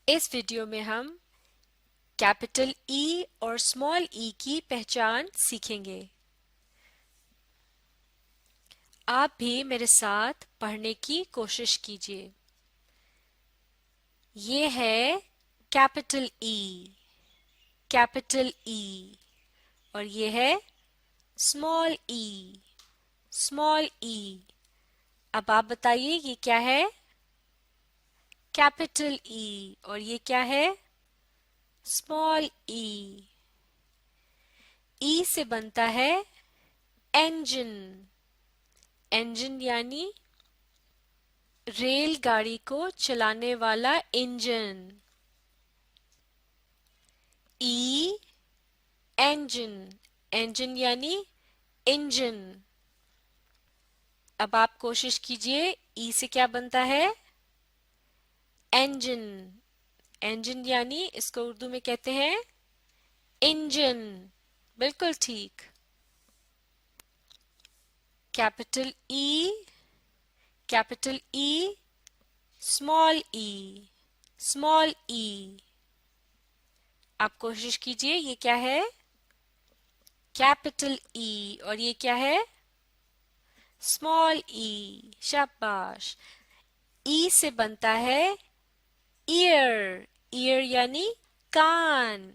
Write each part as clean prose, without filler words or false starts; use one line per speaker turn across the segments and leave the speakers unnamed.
इस वीडियो में हम कैपिटल ई और स्मॉल ई की पहचान सीखेंगे। आप भी मेरे साथ पढ़ने की कोशिश कीजिए। ये है कैपिटल ई और ये है स्मॉल ई। अब आप बताइए ये क्या है? कैपिटल ई और ये क्या है? स्मॉल ई। ई से बनता है इंजन। इंजन यानी रेलगाड़ी को चलाने वाला इंजन। ई इंजन, इंजन यानी इंजन। अब आप कोशिश कीजिए, ई से क्या बनता है? इंजन। इंजन यानी इसको उर्दू में कहते हैं इंजन। बिल्कुल ठीक। कैपिटल ई, स्मॉल ई। आप कोशिश कीजिए, ये क्या है? कैपिटल ई और ये क्या है? स्मॉल ई। शाबाश। ई से बनता है ईयर। ईयर यानी कान।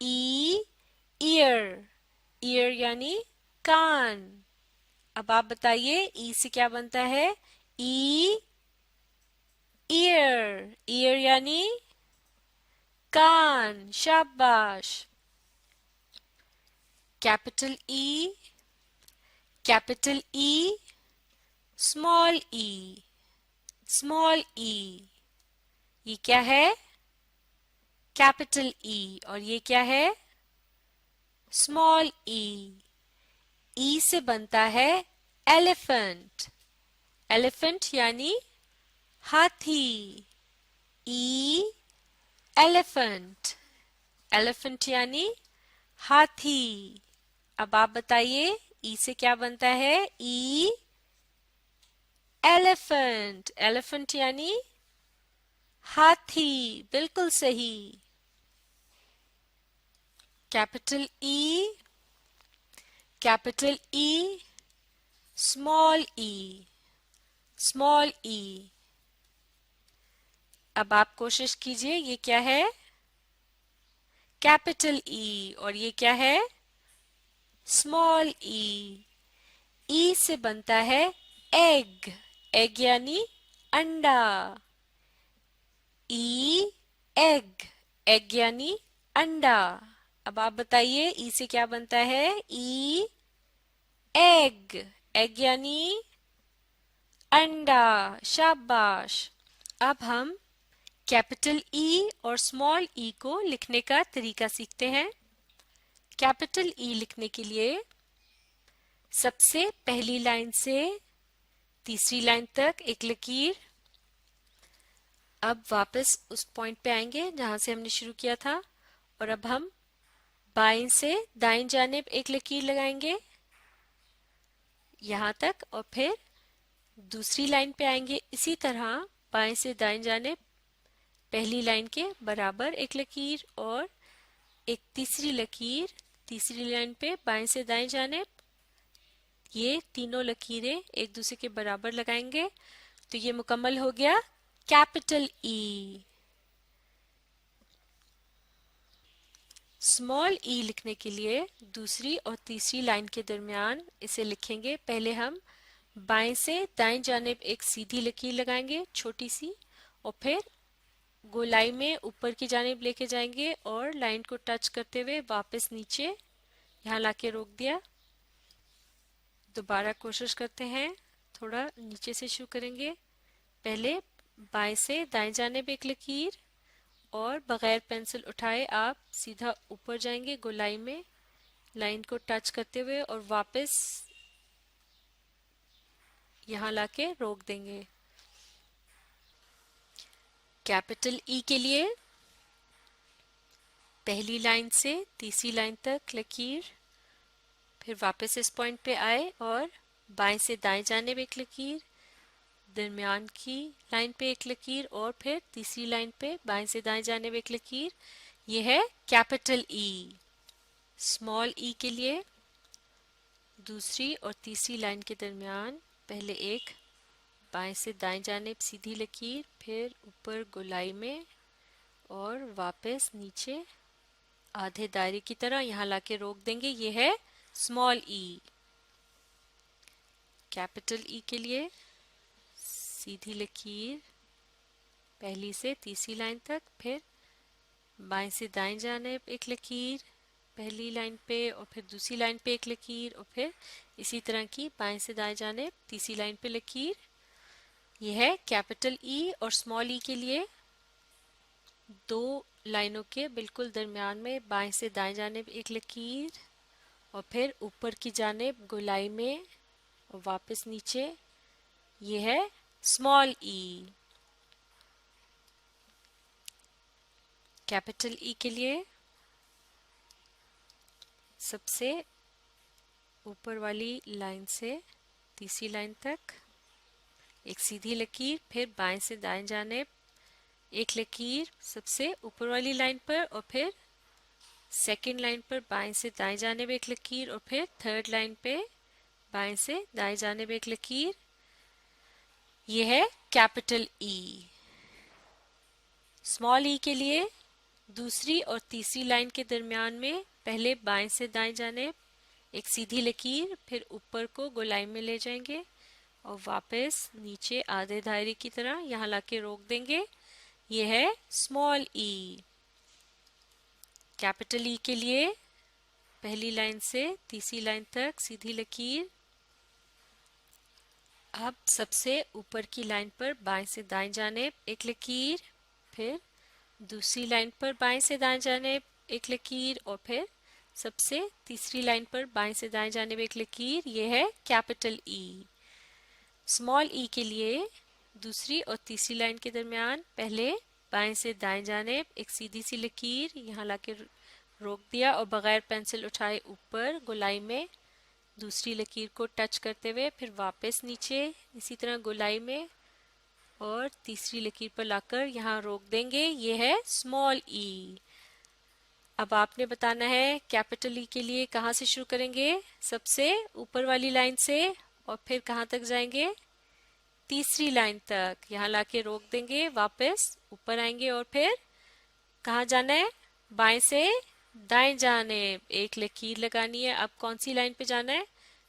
ई ईयर, ईयर यानी कान। अब आप बताइए ई से क्या बनता है? ई ईयर, ईयर यानी कान। शाबाश। Capital E, capital E, small E. ये क्या है? कैपिटल ई और ये क्या है? स्मॉल ई। ई से बनता है एलिफेंट। एलिफेंट यानी हाथी। ई एलिफेंट, एलिफेंट यानी हाथी। अब आप बताइए ई से क्या बनता है? ई एलिफेंट, एलिफेंट यानी हाथी। बिल्कुल सही। Capital E, capital E, small E, small E. अब आप कोशिश कीजिए, ये क्या है? कैपिटल ई और ये क्या है? स्मॉल ई। ई से बनता है एग। एग यानी अंडा। ई एग, एग यानी अंडा। अब आप बताइए ई से क्या बनता है? ई एग, एग यानी अंडा। शाबाश। अब हम कैपिटल ई और स्मॉल ई को लिखने का तरीका सीखते हैं। कैपिटल ई लिखने के लिए सबसे पहली लाइन से तीसरी लाइन तक एक लकीर। अब वापस उस पॉइंट पे आएंगे जहां से हमने शुरू किया था और अब हम बाएं से दाएं जानिब एक लकीर लगाएंगे यहां तक और फिर दूसरी लाइन पे आएंगे इसी तरह बाएं से दाएं जानिब पहली लाइन के बराबर एक लकीर और एक तीसरी लकीर तीसरी लाइन पे बाएं से दाएं जानिब। ये तीनों लकीरें एक दूसरे के बराबर लगाएंगे तो ये मुकम्मल हो गया कैपिटल ई। स्मॉल ई लिखने के लिए दूसरी और तीसरी लाइन के दरमियान इसे लिखेंगे। पहले हम बाएं से दाएं जानिब एक सीधी लकीर लगाएंगे छोटी सी और फिर गोलाई में ऊपर की जानिब लेके जाएंगे और लाइन को टच करते हुए वापस नीचे यहाँ लाके रोक दिया। दोबारा कोशिश करते हैं, थोड़ा नीचे से शुरू करेंगे। पहले बाएं से दाएं जानिब एक लकीर और बगैर पेंसिल उठाए आप सीधा ऊपर जाएंगे गोलाई में लाइन को टच करते हुए और वापस यहाँ लाके रोक देंगे। कैपिटल ई के लिए पहली लाइन से तीसरी लाइन तक लकीर, फिर वापस इस पॉइंट पे आए और बाएं से दाएं जानिब एक लकीर, दरमियान की लाइन पे एक लकीर और फिर तीसरी लाइन पे बाएं से दाएं जाने एक लकीर, ये है कैपिटल ई। स्मॉल ई के लिए दूसरी और तीसरी लाइन के दरमियान पहले एक बाएं से दाएं जाने सीधी लकीर, फिर ऊपर गोलाई में और वापस नीचे आधे दायरे की तरह यहाँ लाके रोक देंगे, ये है स्मॉल ई। कैपिटल ई के लिए सीधी लकीर पहली से तीसरी लाइन तक, फिर बाएं से दाएं जाने एक लकीर पहली लाइन पे और फिर दूसरी लाइन पे एक लकीर और फिर इसी तरह की बाएं से दाएं जाने तीसरी लाइन पे लकीर, यह है कैपिटल ई। और स्मॉल ई के लिए दो लाइनों के बिल्कुल दरमियान में बाएं से दाएं जाने एक लकीर और फिर ऊपर की जानिब गोलाई में और वापस नीचे, यह है स्मॉल ई। कैपिटल ई के लिए सबसे ऊपर वाली लाइन से तीसरी लाइन तक एक सीधी लकीर, फिर बाएं से दाएं जानिब एक लकीर सबसे ऊपर वाली लाइन पर और फिर सेकंड लाइन पर बाएं से दाएं जानिब एक लकीर और फिर थर्ड लाइन पे बाएं से दाएं जानिब एक लकीर, यह है कैपिटल ई। स्मॉल ई के लिए दूसरी और तीसरी लाइन के दरमियान में पहले बाएं से दाएं जानिब एक सीधी लकीर, फिर ऊपर को गोलाई में ले जाएंगे और वापस नीचे आधे दायरे की तरह यहाँ लाके रोक देंगे, यह है स्मॉल ई। कैपिटल ई के लिए पहली लाइन से तीसरी लाइन तक सीधी लकीर, अब सबसे ऊपर की लाइन पर बाएं से दाएं जानिब एक लकीर, फिर दूसरी लाइन पर बाएं से दाएं जानिब एक लकीर और फिर सबसे तीसरी लाइन पर बाएं से दाएं जानिब एक लकीर, यह है कैपिटल ई। स्मॉल ई के लिए दूसरी और तीसरी लाइन के दरमियान पहले बाएं से दाएं जानिब एक सीधी सी लकीर यहाँ लाके रोक दिया और बगैर पेंसिल उठाए ऊपर गोलाई में दूसरी लकीर को टच करते हुए फिर वापस नीचे इसी तरह गोलाई में और तीसरी लकीर पर लाकर यहाँ रोक देंगे, यह है स्मॉल ई। अब आपने बताना है कैपिटल ई के लिए कहाँ से शुरू करेंगे, सबसे ऊपर वाली लाइन से और फिर कहाँ तक जाएंगे, तीसरी लाइन तक, यहाँ लाके रोक देंगे, वापस ऊपर आएंगे और फिर कहाँ जाना है, बाएं से दाएं जाने एक लकीर लगानी है। अब कौन सी लाइन पे जाना है,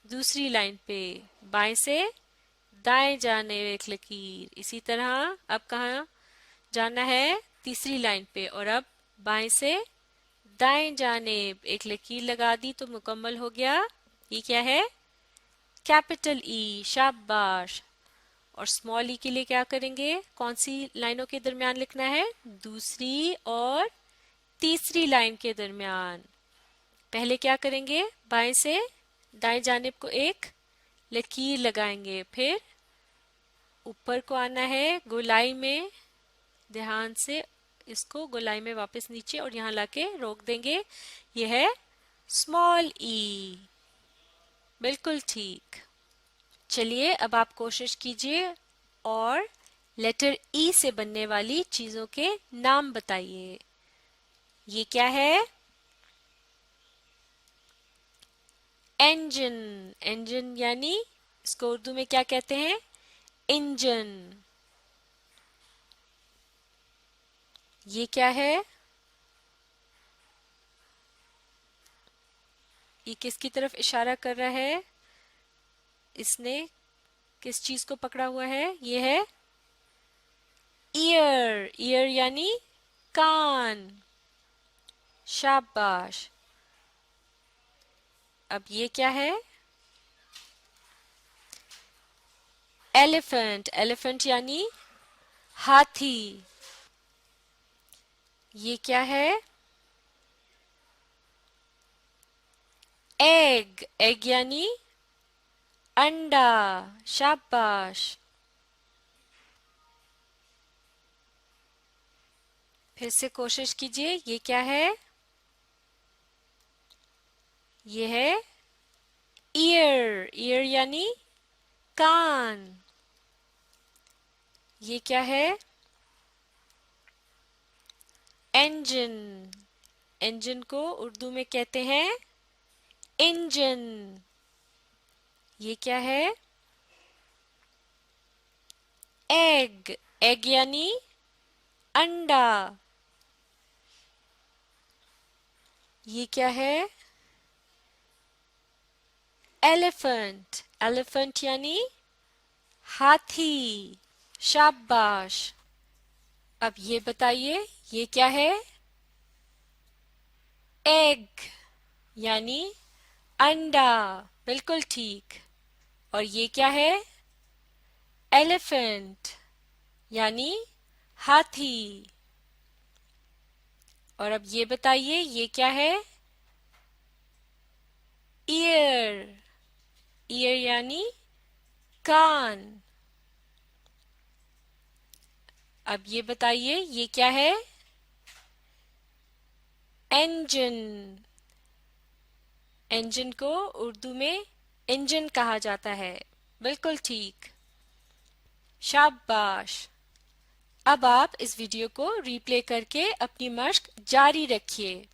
दूसरी लाइन पे बाएं से दाएं जाने एक लकीर, इसी तरह अब कहाँ जाना है, तीसरी लाइन पे और अब बाएं से दाएं जाने एक लकीर लगा दी तो मुकम्मल हो गया। ये क्या है, कैपिटल ई, शाबाश। और स्मॉल ई के लिए क्या करेंगे, कौन सी लाइनों के दरमियान लिखना है, दूसरी और तीसरी लाइन के दरमियान पहले क्या करेंगे, बाएं से दाएं जानिब को एक लकीर लगाएंगे, फिर ऊपर को आना है गोलाई में, ध्यान से इसको गोलाई में वापस नीचे और यहाँ लाके रोक देंगे, यह है स्मॉल ई। बिल्कुल ठीक। चलिए अब आप कोशिश कीजिए और लेटर ई से बनने वाली चीजों के नाम बताइए। ये क्या है, इंजन। इंजन यानी इसको उर्दू में क्या कहते हैं, इंजन। ये क्या है, ये किसकी तरफ इशारा कर रहा है, इसने किस चीज को पकड़ा हुआ है, ये है ईयर। ईयर यानी कान, शाबाश। अब ये क्या है, एलिफेंट। एलिफेंट यानी हाथी। ये क्या है, एग। एग यानी अंडा, शाबाश। फिर से कोशिश कीजिए, ये क्या है, ये है ईयर। ईयर यानी कान। ये क्या है? इंजन। इंजन को उर्दू में कहते हैं इंजन। ये क्या है? एग। एग यानी अंडा। ये क्या है? एलिफेंट। एलिफेंट यानी हाथी। शाबाश। अब ये बताइए ये क्या है? एग यानी अंडा। बिल्कुल ठीक। और ये क्या है? एलिफेंट यानी हाथी। और अब ये बताइए ये क्या है? ईयर। ईयर यानी कान। अब ये बताइए ये क्या है? इंजन। इंजन को उर्दू में इंजन कहा जाता है। बिल्कुल ठीक। शाबाश। अब आप इस वीडियो को रिप्ले करके अपनी मश्क जारी रखिए।